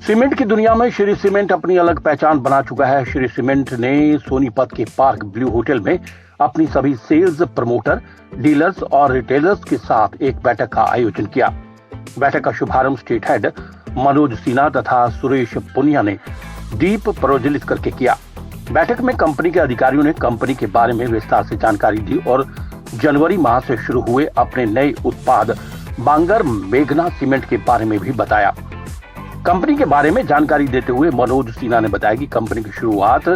Cement की दुनिया में श्री सीमेंट अपनी अलग पहचान बना चुका है। श्री सीमेंट ने सोनीपत के पार्क ब्लू होटल में अपनी सभी सेल्स प्रमोटर, डीलर्स और रिटेलर्स के साथ एक बैठक का आयोजन किया। बैठक का शुभारंभ स्टेट हेड मनोज सिन्हा तथा सुरेश पुनिया ने दीप प्रज्वलित करके किया। बैठक में कंपनी के अधिकारियों ने कंपनी के बारे में विस्तार से जानकारी दी और जनवरी माह से शुरू हुए अपने नए उत्पाद बांगर मेघना सीमेंट के बारे में भी बताया। कंपनी के बारे में जानकारी देते हुए मनोज सिन्हा ने बताया कि कंपनी की शुरुआत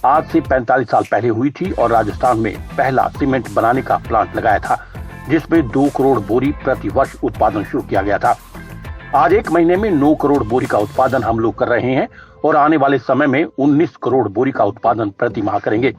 आज से 45 साल पहले हुई थी और राजस्थान में पहला सीमेंट बनाने का प्लांट लगाया था, जिसमें 2 करोड़ बोरी प्रति वर्ष उत्पादन शुरू किया गया था। आज एक महीने में 9 करोड़ बोरी का उत्पादन हम लोग कर रहे हैं और आने वाले समय में 19 करोड़ बोरी का उत्पादन प्रति माह करेंगे।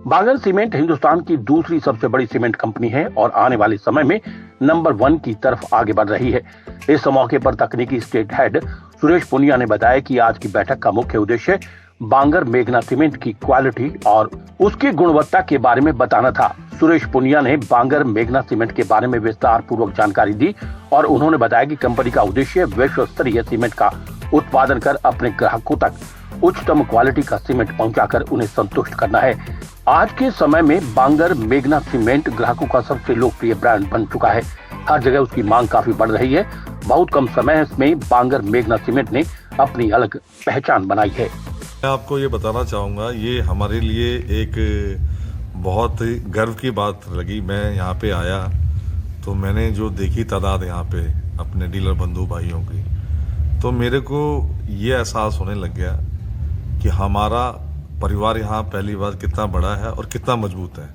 बांगर सीमेंट हिंदुस्तान की दूसरी सबसे बड़ी सीमेंट कंपनी है और आने वाले समय में नंबर 1 की तरफ आगे बढ़ रही है। इस मौके पर तकनीकी स्टेट हेड सुरेश पुनिया ने बताया कि आज की बैठक का मुख्य उद्देश्य बांगर मेघना सीमेंट की क्वालिटी और उसकी गुणवत्ता के बारे में बताना था। सुरेश पुनिया ने बांगर मेघना सीमेंट के बारे में विस्तार पूर्वक जानकारी दी और उन्होंने बताया कि कंपनी का उद्देश्य विश्व स्तरीय सीमेंट का उत्पादन कर अपने ग्राहकों तक उच्चतम क्वालिटी का सीमेंट पहुंचाकर उन्हें संतुष्ट करना है। आज के समय में बांगर मेघना सीमेंट ग्राहकों का सबसे लोकप्रिय ब्रांड बन चुका है। हर जगह उसकी मांग काफी बढ़ रही है। बहुत कम समय में बांगर मेघना सीमेंट ने अपनी अलग पहचान बनाई है। मैं आपको ये बताना चाहूँगा, ये हमारे लिए एक बहुत ही गर्व की बात लगी। मैं यहाँ पे आया तो मैंने जो देखी तादाद यहाँ पे अपने डीलर बंधु भाइयों की, तो मेरे को ये एहसास होने लग गया कि हमारा परिवार यहाँ पहली बार कितना बड़ा है और कितना मजबूत है।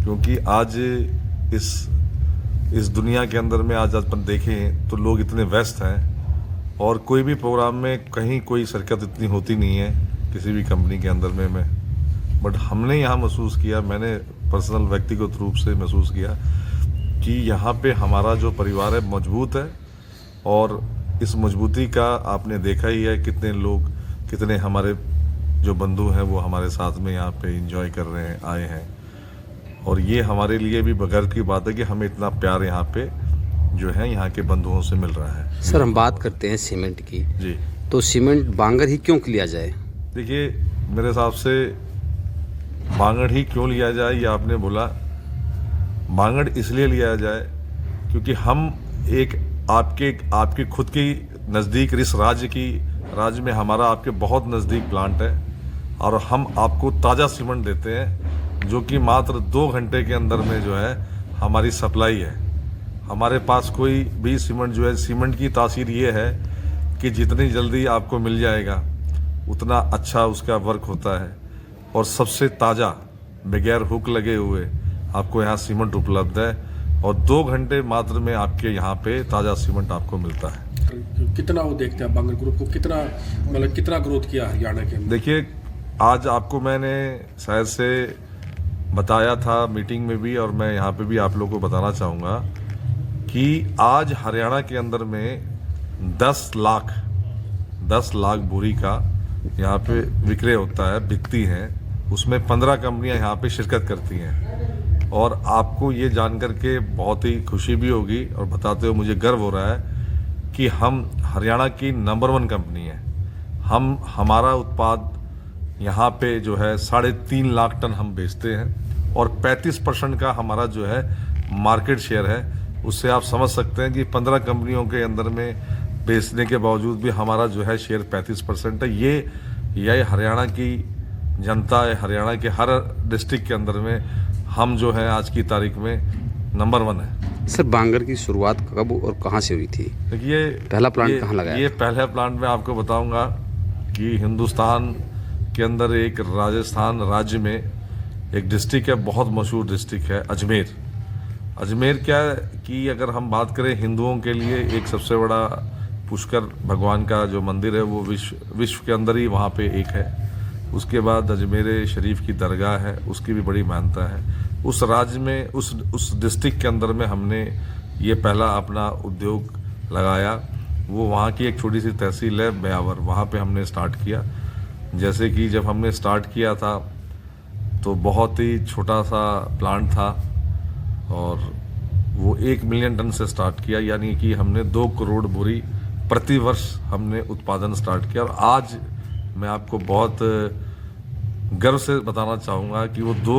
क्योंकि आज इस दुनिया के अंदर में आज अपन देखें तो लोग इतने व्यस्त हैं और कोई भी प्रोग्राम में कहीं कोई शिरकत इतनी होती नहीं है किसी भी कंपनी के अंदर में बट हमने यहाँ महसूस किया, मैंने पर्सनल व्यक्तिगत रूप से महसूस किया कि यहाँ पे हमारा जो परिवार है मजबूत है और इस मजबूती का आपने देखा ही है कितने लोग, कितने हमारे जो बंधु हैं वो हमारे साथ में यहाँ पे एंजॉय कर रहे हैं, आए हैं। और ये हमारे लिए भी गर्व की बात है कि हमें इतना प्यार यहाँ पे जो है यहाँ के बंधुओं से मिल रहा है। सर, हम बात करते हैं सीमेंट की जी, तो सीमेंट बांगर ही क्यों लिया जाए? देखिए मेरे हिसाब से बांगड़ ही क्यों लिया जाए, ये आपने बोला। बांगड़ इसलिए लिया जाए क्योंकि हम एक आपके खुद की नज़दीक इस राज्य में हमारा आपके बहुत नज़दीक प्लांट है और हम आपको ताज़ा सीमेंट देते हैं जो कि मात्र 2 घंटे के अंदर में जो है हमारी सप्लाई है। हमारे पास कोई भी सीमेंट जो है, सीमेंट की तासीर ये है कि जितनी जल्दी आपको मिल जाएगा उतना अच्छा उसका वर्क होता है और सबसे ताज़ा बगैर हुक लगे हुए आपको यहाँ सीमेंट उपलब्ध है और 2 घंटे मात्र में आपके यहाँ पे ताज़ा सीमेंट आपको मिलता है। कितना वो देखते हैं बांगर ग्रुप को, कितना ग्रोथ किया हरियाणा के अंदर? देखिए आज आपको मैंने शायद से बताया था मीटिंग में भी और मैं यहाँ पे भी आप लोगों को बताना चाहूँगा कि आज हरियाणा के अंदर में 10 लाख बोरी का यहाँ पे विक्रय होता है, बिकती हैं। उसमें 15 कंपनियाँ यहाँ पे शिरकत करती हैं और आपको ये जानकर के बहुत ही खुशी भी होगी और बताते हुए मुझे गर्व हो रहा है कि हम हरियाणा की नंबर 1 कंपनी है। हमारा उत्पाद यहाँ पे जो है 3.5 लाख टन हम बेचते हैं और 35% का हमारा जो है मार्केट शेयर है। उससे आप समझ सकते हैं कि 15 कंपनियों के अंदर में बेचने के बावजूद भी हमारा जो है शेयर 35% है। ये हरियाणा की जनता है, हरियाणा के हर डिस्ट्रिक्ट के अंदर में हम जो है आज की तारीख में नंबर 1 है। सर, बांगर की शुरुआत कब और कहाँ से हुई थी? देखिए पहला प्लांट कहाँ लगाया? ये पहला प्लांट मैं आपको बताऊंगा कि हिंदुस्तान के अंदर एक राजस्थान राज्य में एक डिस्ट्रिक्ट है, बहुत मशहूर डिस्ट्रिक्ट है अजमेर क्या है कि अगर हम बात करें हिंदुओं के लिए एक सबसे बड़ा पुष्कर भगवान का जो मंदिर है वो विश्व के अंदर ही वहाँ पे एक है। उसके बाद अजमेर शरीफ की दरगाह है, उसकी भी बड़ी मान्यता है। उस राज्य में उस डिस्ट्रिक्ट के अंदर में हमने ये पहला अपना उद्योग लगाया। वो वहाँ की एक छोटी सी तहसील है ब्यावर, वहाँ पे हमने स्टार्ट किया। जैसे कि जब हमने स्टार्ट किया था तो बहुत ही छोटा सा प्लांट था और वो 1 मिलियन टन से स्टार्ट किया, यानी कि हमने 2 करोड़ बोरी प्रतिवर्ष हमने उत्पादन स्टार्ट किया। और आज मैं आपको बहुत गर्व से बताना चाहूँगा कि वो 2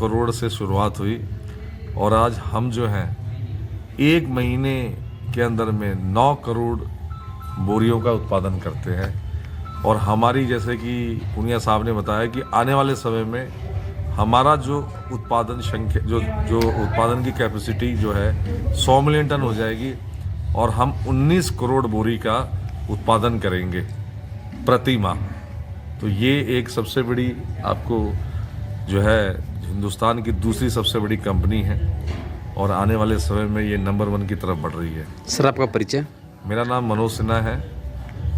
करोड़ से शुरुआत हुई और आज हम जो हैं 1 महीने के अंदर में 9 करोड़ बोरियों का उत्पादन करते हैं। और हमारी, जैसे कि पुनिया साहब ने बताया, कि आने वाले समय में हमारा जो उत्पादन जो उत्पादन की कैपेसिटी जो है 100 मिलियन टन हो जाएगी और हम 19 करोड़ बोरी का उत्पादन करेंगे प्रति माह। तो ये एक सबसे बड़ी, आपको जो है, हिंदुस्तान की दूसरी सबसे बड़ी कंपनी है और आने वाले समय में ये नंबर 1 की तरफ बढ़ रही है। सर, आपका परिचय? मेरा नाम मनोज सिन्हा है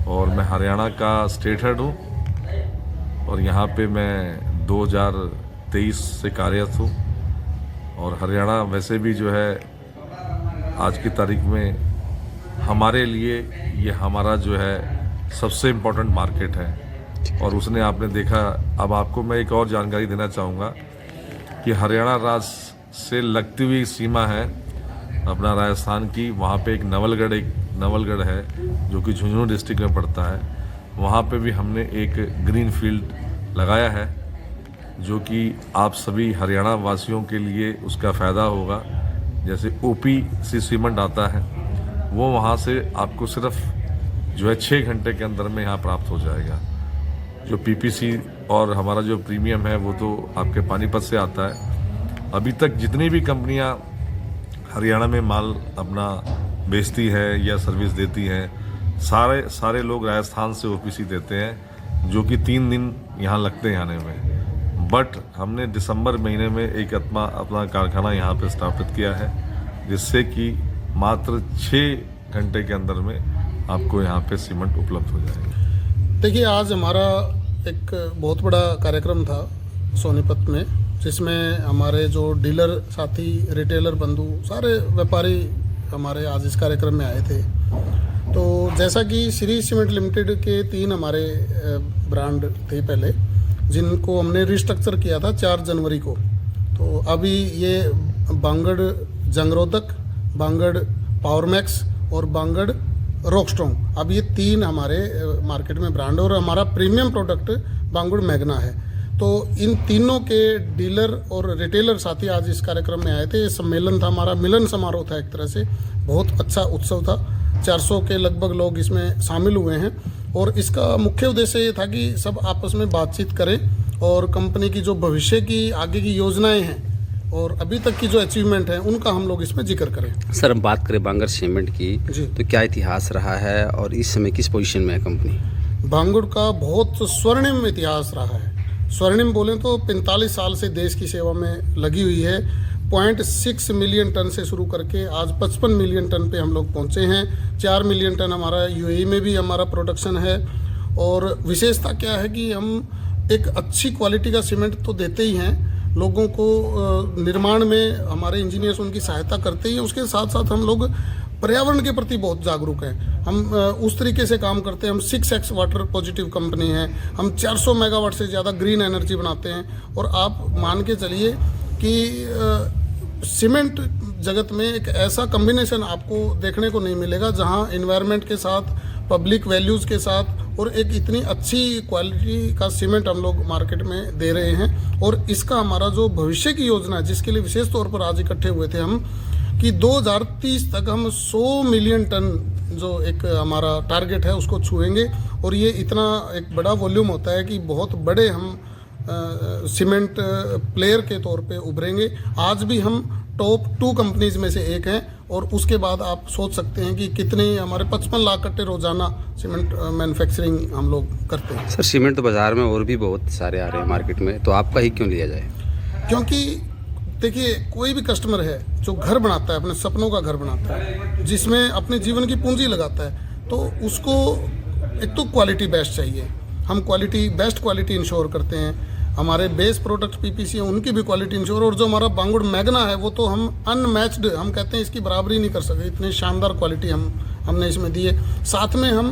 और मैं हरियाणा का स्टेट हेड हूँ और यहाँ पे मैं 2023 से कार्यरत हूँ। और हरियाणा वैसे भी जो है आज की तारीख में हमारे लिए ये हमारा जो है सबसे इम्पोर्टेंट मार्केट है। और उसने, आपने देखा, अब आपको मैं एक और जानकारी देना चाहूँगा कि हरियाणा राज्य से लगती हुई सीमा है अपना राजस्थान की। वहाँ पे एक नवलगढ़ है जो कि झुंझुनू डिस्ट्रिक्ट में पड़ता है। वहाँ पे भी हमने एक ग्रीन फील्ड लगाया है जो कि आप सभी हरियाणा वासियों के लिए उसका फ़ायदा होगा। जैसे OPC सीमेंट आता है, वो वहाँ से आपको सिर्फ जो है 6 घंटे के अंदर में यहाँ प्राप्त हो जाएगा। जो PPC और हमारा जो प्रीमियम है वो तो आपके पानीपत से आता है। अभी तक जितनी भी कंपनियां हरियाणा में माल अपना बेचती है या सर्विस देती हैं, सारे लोग राजस्थान से OPC देते हैं, जो कि 3 दिन यहाँ लगते हैं आने में। बट हमने दिसंबर महीने में एक अपना कारखाना यहाँ पे स्थापित किया है, जिससे कि मात्र 6 घंटे के अंदर में आपको यहाँ पे सीमेंट उपलब्ध हो जाएगा। देखिए, आज हमारा एक बहुत बड़ा कार्यक्रम था सोनीपत में, जिसमें हमारे जो डीलर साथी, रिटेलर बंधु, सारे व्यापारी हमारे आज इस कार्यक्रम में आए थे। तो जैसा कि श्री सीमेंट लिमिटेड के 3 हमारे ब्रांड थे पहले, जिनको हमने रिस्ट्रक्चर किया था 4 जनवरी को। तो अभी ये बांगड़ जंगरोधक, बांगड़ पावरमैक्स और बांगड़ रॉकस्ट्रॉन्ग, अब ये 3 हमारे मार्केट में ब्रांड है और हमारा प्रीमियम प्रोडक्ट बांगड़ मैग्ना है। तो इन तीनों के डीलर और रिटेलर साथी आज इस कार्यक्रम में आए थे। ये सम्मेलन था, हमारा मिलन समारोह था, एक तरह से बहुत अच्छा उत्सव था। 400 के लगभग लोग इसमें शामिल हुए हैं और इसका मुख्य उद्देश्य ये था कि सब आपस में बातचीत करें और कंपनी की जो भविष्य की आगे की योजनाएं हैं और अभी तक की जो अचीवमेंट है उनका हम लोग इसमें जिक्र करें। सर, हम बात करें बांगड़ सीमेंट की, तो क्या इतिहास रहा है और इस समय किस पोजीशन में है कंपनी? बांगड़ का बहुत स्वर्णिम इतिहास रहा है। स्वर्णिम बोलें तो 45 साल से देश की सेवा में लगी हुई है। 0.6 मिलियन टन से शुरू करके आज 55 मिलियन टन पे हम लोग पहुंचे हैं। 4 मिलियन टन हमारा UAE में भी हमारा प्रोडक्शन है। और विशेषता क्या है कि हम एक अच्छी क्वालिटी का सीमेंट तो देते ही हैं, लोगों को निर्माण में हमारे इंजीनियर्स उनकी सहायता करते ही, उसके साथ साथ हम लोग पर्यावरण के प्रति बहुत जागरूक हैं। हम उस तरीके से काम करते हैं। हम 6X वाटर पॉजिटिव कंपनी है। हम 400 मेगावाट से ज़्यादा ग्रीन एनर्जी बनाते हैं। और आप मान के चलिए कि सीमेंट जगत में एक ऐसा कम्बिनेशन आपको देखने को नहीं मिलेगा जहां एनवायरनमेंट के साथ, पब्लिक वैल्यूज़ के साथ और एक इतनी अच्छी क्वालिटी का सीमेंट हम लोग मार्केट में दे रहे हैं। और इसका हमारा जो भविष्य की योजना है, जिसके लिए विशेष तौर पर आज इकट्ठे हुए थे हम, कि 2030 तक हम 100 मिलियन टन जो एक हमारा टारगेट है उसको छुएंगे। और ये इतना एक बड़ा वॉल्यूम होता है कि बहुत बड़े हम सीमेंट प्लेयर के तौर पे उभरेंगे। आज भी हम टॉप 2 कंपनीज में से एक हैं। और उसके बाद आप सोच सकते हैं कि कितने हमारे 55 लाख कट्टे रोजाना सीमेंट मैन्युफैक्चरिंग हम लोग करते हैं। सर, सीमेंट तो बाजार में और भी बहुत सारे आ रहे हैं मार्केट में, तो आपका ही क्यों लिया जाए? क्योंकि देखिए, कोई भी कस्टमर है जो घर बनाता है, अपने सपनों का घर बनाता है, जिसमें अपने जीवन की पूंजी लगाता है, तो उसको एक तो क्वालिटी बेस्ट चाहिए। हम बेस्ट क्वालिटी इंश्योर करते हैं। हमारे बेस प्रोडक्ट PPC है, उनकी भी क्वालिटी इंश्योर। और जो हमारा बांगड़ मैग्ना है वो तो हम अनमैच्ड, हम कहते हैं इसकी बराबरी नहीं कर सकते, इतनी शानदार क्वालिटी हमने इसमें दी है। साथ में हम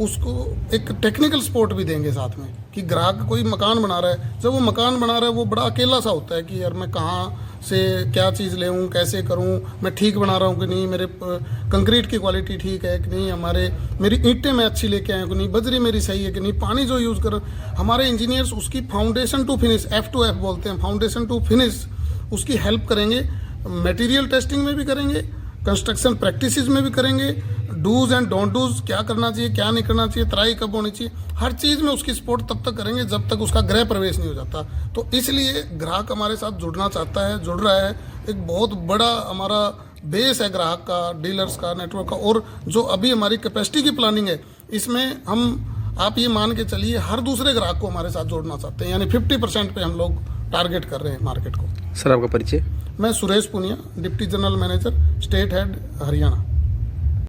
उसको एक टेक्निकल सपोर्ट भी देंगे साथ में, कि ग्राहक कोई मकान बना रहा है, जब वो मकान बना रहा है वो बड़ा अकेला सा होता है कि यार मैं कहाँ से क्या चीज़ ले आऊँ, कैसे करूँ, मैं ठीक बना रहा हूँ कि नहीं, मेरे कंक्रीट की क्वालिटी ठीक है कि नहीं, मेरी ईंटें मैं अच्छी लेके आया हूँ कि नहीं, बजरी मेरी सही है कि नहीं, पानी जो यूज़ कर हमारे इंजीनियर्स उसकी फाउंडेशन टू फिनिश F2F बोलते हैं, फाउंडेशन टू फिनिश उसकी हेल्प करेंगे। मटेरियल टेस्टिंग में भी करेंगे, कंस्ट्रक्शन प्रैक्टिसेस में भी करेंगे, डूज एंड डोंट डूज, क्या करना चाहिए क्या नहीं करना चाहिए, तराई कब होनी चाहिए, हर चीज़ में उसकी सपोर्ट तब तक करेंगे जब तक उसका गृह प्रवेश नहीं हो जाता। तो इसलिए ग्राहक हमारे साथ जुड़ना चाहता है, जुड़ रहा है। एक बहुत बड़ा हमारा बेस है ग्राहक का, डीलर्स का, नेटवर्क का। और जो अभी हमारी कैपेसिटी की प्लानिंग है, इसमें हम आप ये मान के चलिए हर दूसरे ग्राहक को हमारे साथ जोड़ना चाहते हैं, यानी 50% पे हम लोग टारगेट कर रहे हैं मार्केट को। सर आपका परिचय? मैं Suresh Punia, deputy general manager, state head, Haryana.